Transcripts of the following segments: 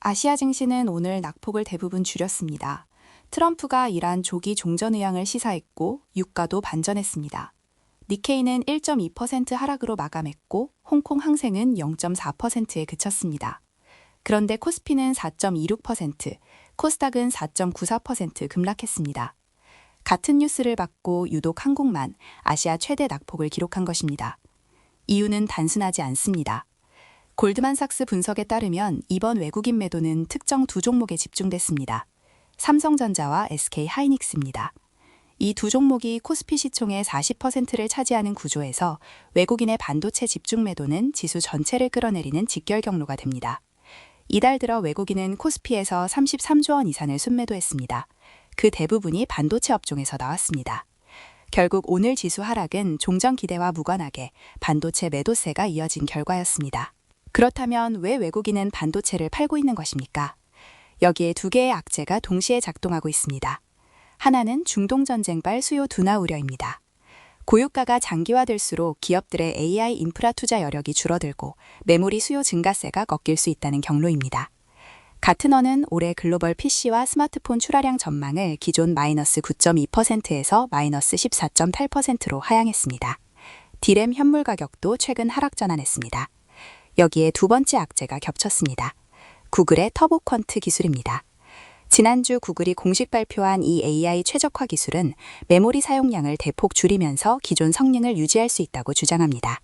아시아 증시는 오늘 낙폭을 대부분 줄였습니다. 트럼프가 이란 조기 종전 의향을 시사했고 유가도 반전했습니다. 니케이는 1.2% 하락으로 마감했고 홍콩 항생은 0.4%에 그쳤습니다. 그런데 코스피는 4.26%, 코스닥은 4.94% 급락했습니다. 같은 뉴스를 받고 유독 한국만 아시아 최대 낙폭을 기록한 것입니다. 이유는 단순하지 않습니다. 골드만삭스 분석에 따르면 이번 외국인 매도는 특정 두 종목에 집중됐습니다. 삼성전자와 SK하이닉스입니다. 이 두 종목이 코스피 시총의 40%를 차지하는 구조에서 외국인의 반도체 집중 매도는 지수 전체를 끌어내리는 직결 경로가 됩니다. 이달 들어 외국인은 코스피에서 33조 원 이상을 순매도했습니다. 그 대부분이 반도체 업종에서 나왔습니다. 결국 오늘 지수 하락은 종전 기대와 무관하게 반도체 매도세가 이어진 결과였습니다. 그렇다면 왜 외국인은 반도체를 팔고 있는 것입니까? 여기에 두 개의 악재가 동시에 작동하고 있습니다. 하나는 중동전쟁발 수요 둔화 우려입니다. 고유가가 장기화될수록 기업들의 AI 인프라 투자 여력이 줄어들고 메모리 수요 증가세가 꺾일 수 있다는 경로입니다. 가트너는 올해 글로벌 PC와 스마트폰 출하량 전망을 기존 마이너스 9.2%에서 마이너스 14.8%로 하향했습니다. 디램 현물 가격도 최근 하락 전환했습니다. 여기에 두 번째 악재가 겹쳤습니다. 구글의 터보퀀트 기술입니다. 지난주 구글이 공식 발표한 이 AI 최적화 기술은 메모리 사용량을 대폭 줄이면서 기존 성능을 유지할 수 있다고 주장합니다.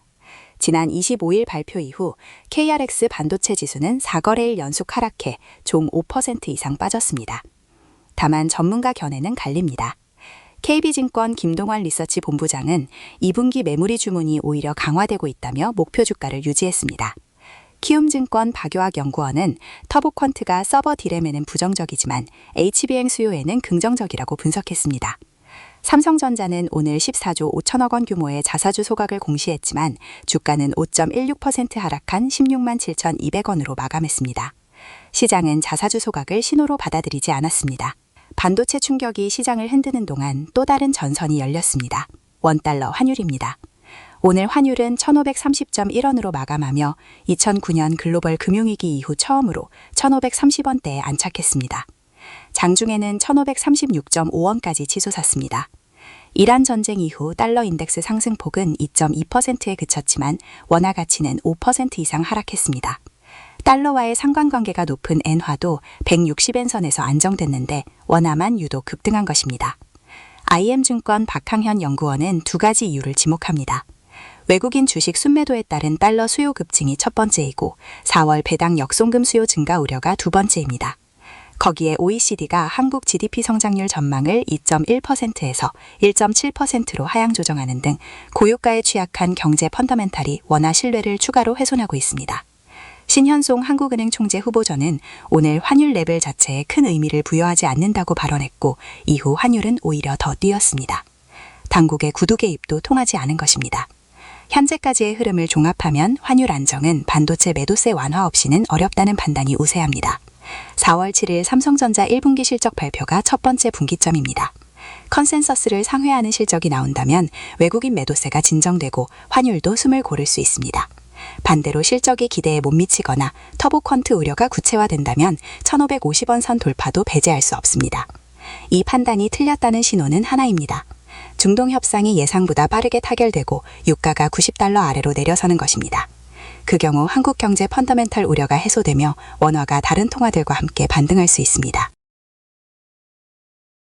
지난 25일 발표 이후 KRX 반도체 지수는 4거래일 연속 하락해 종 5% 이상 빠졌습니다. 다만 전문가 견해는 갈립니다. KB증권 김동환 리서치 본부장은 2분기 메모리 주문이 오히려 강화되고 있다며 목표 주가를 유지했습니다. 키움증권 박효학 연구원은 터보퀀트가 서버 디램에는 부정적이지만 HBM 수요에는 긍정적이라고 분석했습니다. 삼성전자는 오늘 14조 5천억 원 규모의 자사주 소각을 공시했지만 주가는 5.16% 하락한 16만 7,200원으로 마감했습니다. 시장은 자사주 소각을 신호로 받아들이지 않았습니다. 반도체 충격이 시장을 흔드는 동안 또 다른 전선이 열렸습니다. 원달러 환율입니다. 오늘 환율은 1,530.1원으로 마감하며 2009년 글로벌 금융위기 이후 처음으로 1,530원대에 안착했습니다. 장중에는 1,536.5원까지 치솟았습니다. 이란 전쟁 이후 달러 인덱스 상승폭은 2.2%에 그쳤지만 원화 가치는 5% 이상 하락했습니다. 달러와의 상관관계가 높은 엔화도 160엔 선에서 안정됐는데 원화만 유독 급등한 것입니다. IM증권 박항현 연구원은 두 가지 이유를 지목합니다. 외국인 주식 순매도에 따른 달러 수요 급증이 첫 번째이고 4월 배당 역송금 수요 증가 우려가 두 번째입니다. 거기에 OECD가 한국 GDP 성장률 전망을 2.1%에서 1.7%로 하향 조정하는 등 고유가에 취약한 경제 펀더멘탈이 원화 신뢰를 추가로 훼손하고 있습니다. 신현송 한국은행 총재 후보자는 오늘 환율 레벨 자체에 큰 의미를 부여하지 않는다고 발언했고 이후 환율은 오히려 더 뛰었습니다. 당국의 구두 개입도 통하지 않은 것입니다. 현재까지의 흐름을 종합하면 환율 안정은 반도체 매도세 완화 없이는 어렵다는 판단이 우세합니다. 4월 7일 삼성전자 1분기 실적 발표가 첫 번째 분기점입니다. 컨센서스를 상회하는 실적이 나온다면 외국인 매도세가 진정되고 환율도 숨을 고를 수 있습니다. 반대로 실적이 기대에 못 미치거나 터보퀀트 우려가 구체화된다면 1,550원 선 돌파도 배제할 수 없습니다. 이 판단이 틀렸다는 신호는 하나입니다. 중동 협상이 예상보다 빠르게 타결되고 유가가 90달러 아래로 내려서는 것입니다. 그 경우 한국 경제 펀더멘탈 우려가 해소되며 원화가 다른 통화들과 함께 반등할 수 있습니다.